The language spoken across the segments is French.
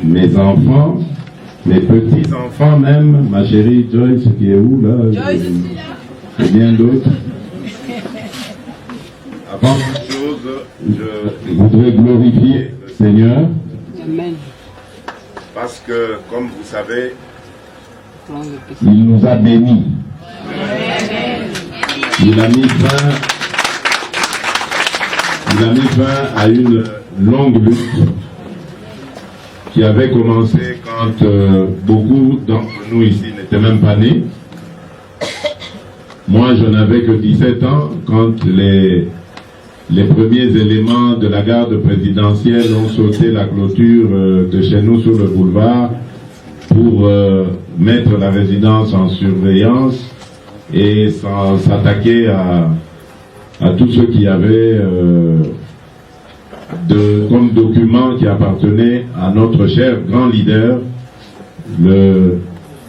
mes enfants, mes petits-enfants même, ma chérie Joyce qui est où là? Joyce et bien d'autres. Avant toute chose, je voudrais glorifier le Seigneur. Amen. Parce que, comme vous savez, il nous a bénis. Il a mis fin à une longue lutte qui avait commencé quand beaucoup d'entre nous ici n'étaient même pas nés. Moi, je n'avais que 17 ans quand les premiers éléments de la garde présidentielle ont sauté la clôture de chez nous sur le boulevard pour mettre la résidence en surveillance et s'attaquer à tout ce qu'il y avait comme document qui appartenait à notre cher grand leader, le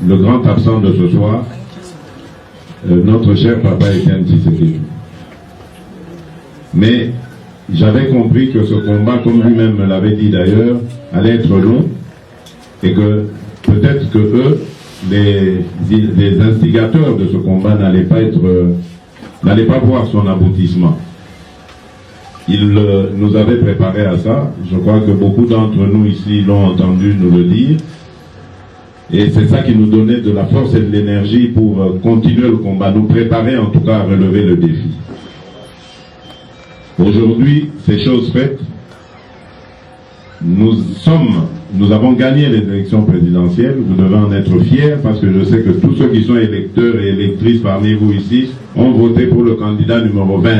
grand absent de ce soir, notre cher papa Etienne Tshisekedi. Mais j'avais compris que ce combat, comme lui-même me l'avait dit d'ailleurs, allait être long et que peut-être que eux, les instigateurs de ce combat n'allaient pas voir son aboutissement. Ils nous avaient préparé à ça. Je crois que beaucoup d'entre nous ici l'ont entendu nous le dire. Et c'est ça qui nous donnait de la force et de l'énergie pour continuer le combat, nous préparer en tout cas à relever le défi. Aujourd'hui, c'est chose faite. Nous avons gagné les élections présidentielles. Vous devez en être fiers parce que je sais que tous ceux qui sont électeurs et électrices parmi vous ici ont voté pour le candidat numéro 20.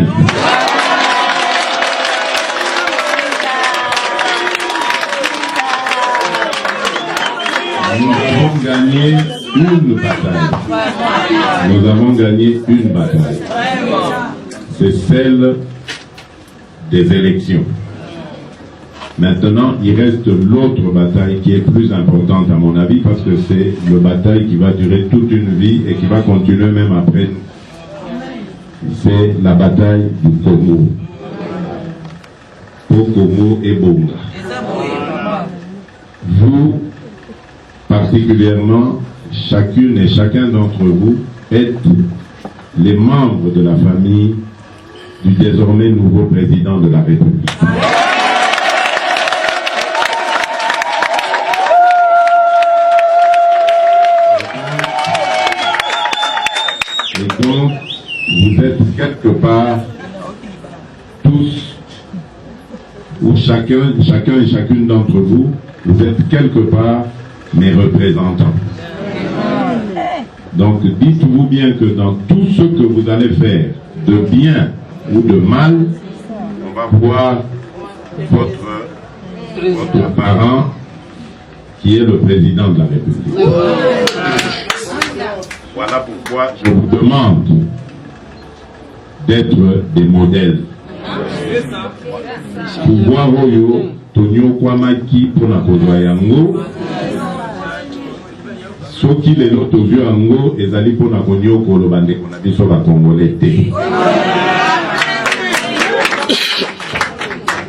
Nous avons gagné une bataille. Nous avons gagné une bataille. C'est celle des élections. Maintenant, il reste l'autre bataille qui est plus importante à mon avis parce que c'est une bataille qui va durer toute une vie et qui va continuer même après nous. C'est la bataille du Congo. Congo et Bonga. Vous, particulièrement, chacune et chacun d'entre vous êtes les membres de la famille du désormais nouveau président de la République. Et donc, vous êtes quelque part tous, ou chacun et chacune d'entre vous, vous êtes quelque part mes représentants. Donc, dites-vous bien que dans tout ce que vous allez faire, de bien ou de mal, on va voir votre parent qui est le président de la République. Voilà pourquoi je vous demande d'être des modèles. Pouvoir oyo tonyo kwamaki pona kozwa yango soki lelo tozwi yango ezali pona konyokolo bandeko na biso bakongolais te.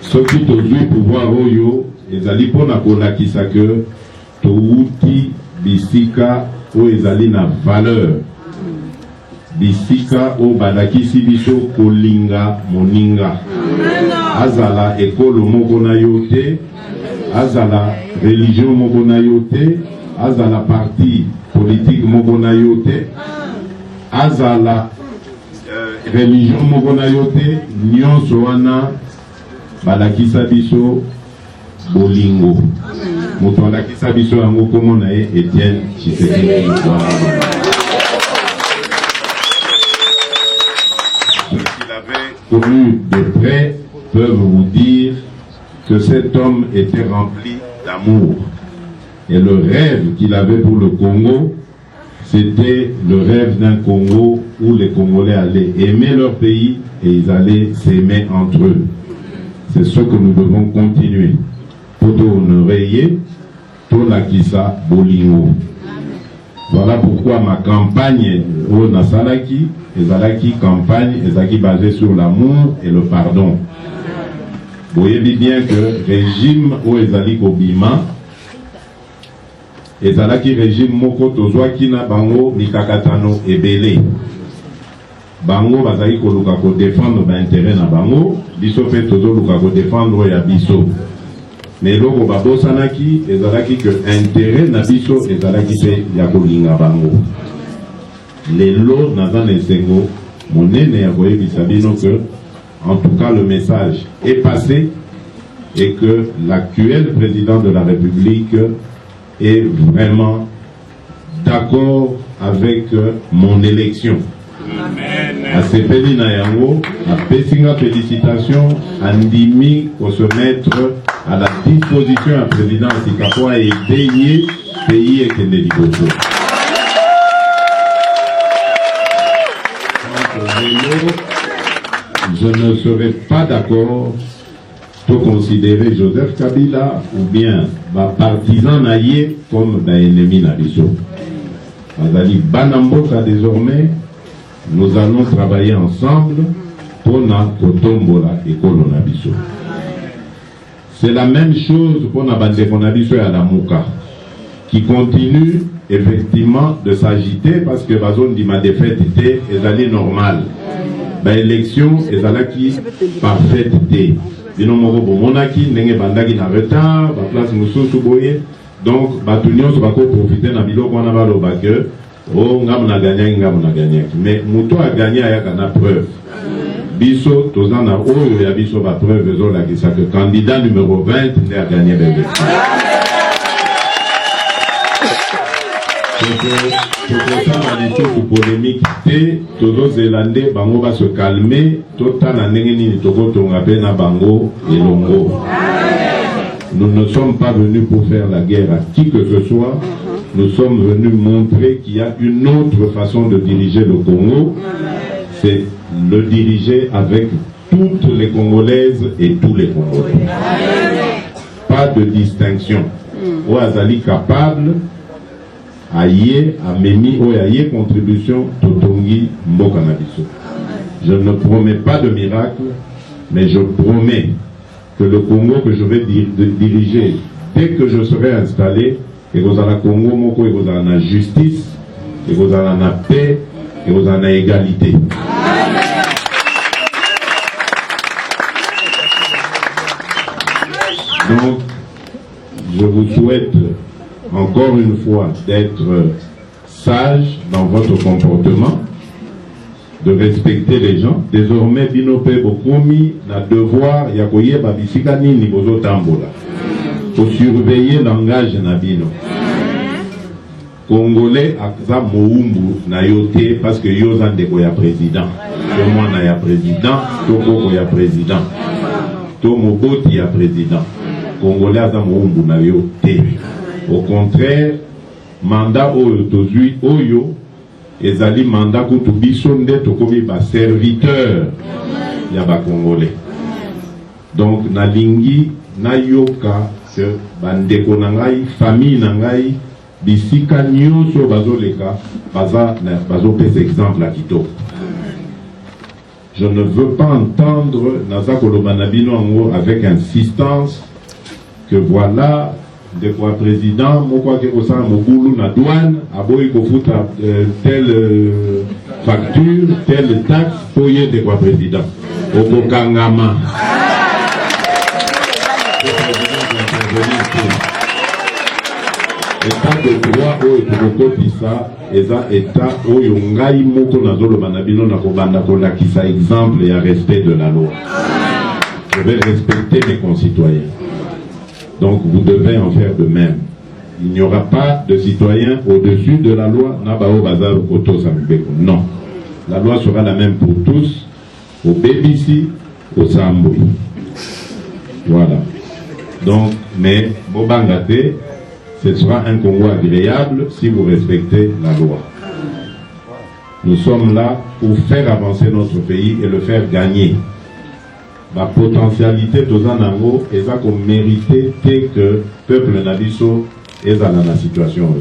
Soki tozwi pouvoir oyo ezali pona kolakisa ke touti bisika oyo ezali na valeur, bisika oyo balakisi biso kolinga moninga, azala ekolo moko na yo te, azala religion moko na yo te, azala parti politique moko na yo te, azala religion moko na yo te, nyonso wana balakisa biso bolingo. Moto alakisa biso yango kombo na ye Etienne Tshisekedi. Ceux qui l'avaient connu de près peuvent vous dire que cet homme était rempli d'amour. Et le rêve qu'il avait pour le Congo, c'était le rêve d'un Congo où les Congolais allaient aimer leur pays et ils allaient s'aimer entre eux. C'est ce que nous devons continuer. Poto honorer, Tolakisa Bolingo. Voilà pourquoi ma campagne au Nasalaki, Ezalaki campagne, Ezaki basée sur l'amour et le pardon. Vous voyez bien que le régime au Ezali Kobima, ezalaki régime moko tozwaki na bango mikakatano ebele. Bango bazali koluka ko défendre ba intérêt na bango, biso pe tozoluka ko défendre ya biso. Mais loko babosanaki ezalaki que intérêt na biso ezalaki pe ya kolinga bango. Lelo naza na esengo monene ya koyebisa bino que en tout cas le message est passé et que l'actuel président de la République est vraiment d'accord avec mon élection. À Sepeli na yango, à Pessinga félicitations, Andimi pour se mettre à la disposition du président Sikapoa et aider pays et Kendeliboso. Je ne serai pas d'accord pour considérer Joseph Kabila ou bien ma partisan naïe comme un ennemi nabiso. Azali Banamboka désormais, nous allons travailler ensemble pour na kotombola et kolonabiso. C'est la même chose pour na bande konabiso et Alamuka qui continue effectivement de s'agiter parce que la zone de ma défaite était normale. L'élection est parfaite. Bino moko bomonaki ndenge bandaki na retard, ba place mususu boye. Donc batunion so bako profiter na biloko wana baloba que oh ngamu na gagner. Mais muto a gagné ayaka na preuve. Biso tozana oyo ya biso ba preuve zo la kisa que candidat numéro 20 nde a gagné bébé. Pour polémique, tous les Zélandais bango va se calmer, tout en nengeni toko tongape na bango et longo. Nous ne sommes pas venus pour faire la guerre à qui que ce soit. Nous sommes venus montrer qu'il y a une autre façon de diriger le Congo. C'est le diriger avec toutes les Congolaises et tous les Congolais. Pas de distinction. Oazali capable. Aïe, Amémi, Oyaye, contribution, Totongi, Mbokanabiso. Je ne promets pas de miracle, mais je promets que le Congo que je vais diriger, dès que je serai installé, et vous allez Congo, Moko, et vous allez la justice, et vous allez la paix, et vous allez la égalité. Donc, je vous souhaite encore une fois d'être sage dans votre comportement, de respecter les gens. Désormais, Binope Bokomi n'a devoir yakoye babisika nini bozo tambola. Faut surveiller le langage nabino. Congolais akza moumbu na yote parce que yozan deko ya président. To mwana ya président, to koko ya président. To moboti ya président. Congolais akza moumbu na yote. Au contraire, mandat oyo tozui oyo ezali mandat kutu biso nde tokomi ba serviteur ya ba Congolais. Donc nalingi nayoka que bandeko na ngai, famille na ngai, bisika nyonso bazoleka bazo pesa exemple à kitoko. Je ne veux pas entendre naza koloba na bino ango avec insistance que voilà de quoi président, moi que au sein Mogulu na douane, aboy ko futa telle facture, telle taxe, pour y de quoi président. Au Bokangama. État de droit au Tokotisa, état au Yongai Moko Nazolo Manabino Nakobanda Kolakisa exemple et à respect de la loi. Je vais respecter mes concitoyens. Donc vous devez en faire de même. Il n'y aura pas de citoyen au-dessus de la loi. Non. La loi sera la même pour tous, au BBC, au Samboui. Voilà. Donc, mais Bobangate, ce sera un Congo agréable si vous respectez la loi. Nous sommes là pour faire avancer notre pays et le faire gagner. La potentialité de Zanango est ça qu'on méritait que le peuple Nabiso est dans la situation.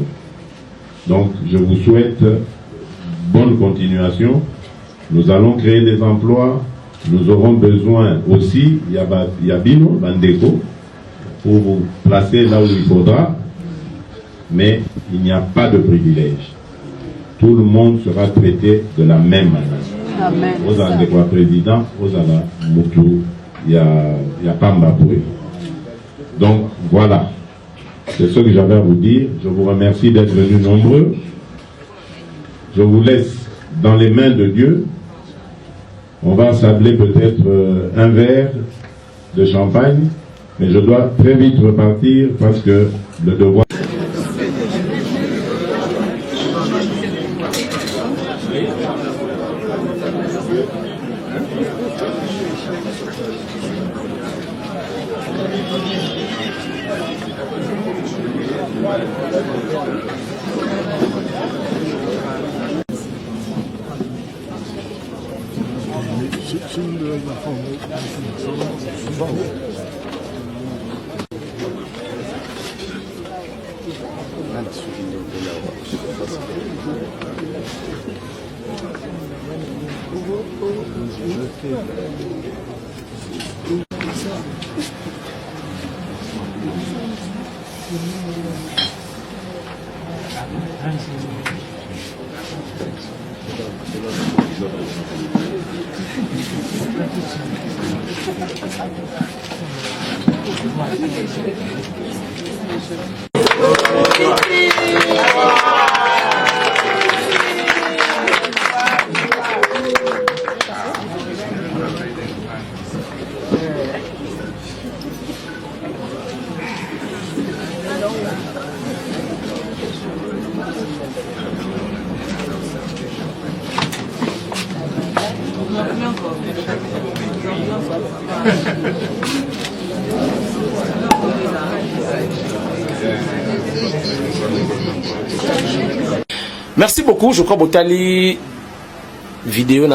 Donc, je vous souhaite bonne continuation. Nous allons créer des emplois. Nous aurons besoin aussi, il y a Bino, Bandeko, pour vous placer là où il faudra. mais il n'y a pas de privilège. Tout le monde sera traité de la même manière. Amen. Vous avez quoi président, vous avez Moutou, il y a pas Mbaboué. Donc voilà, c'est ce que j'avais à vous dire. Je vous remercie d'être venus nombreux. Je vous laisse dans les mains de Dieu. On va sabler peut-être un verre de champagne, mais je dois très vite repartir parce que le devoir... Merci beaucoup. Je crois que Botali vidéo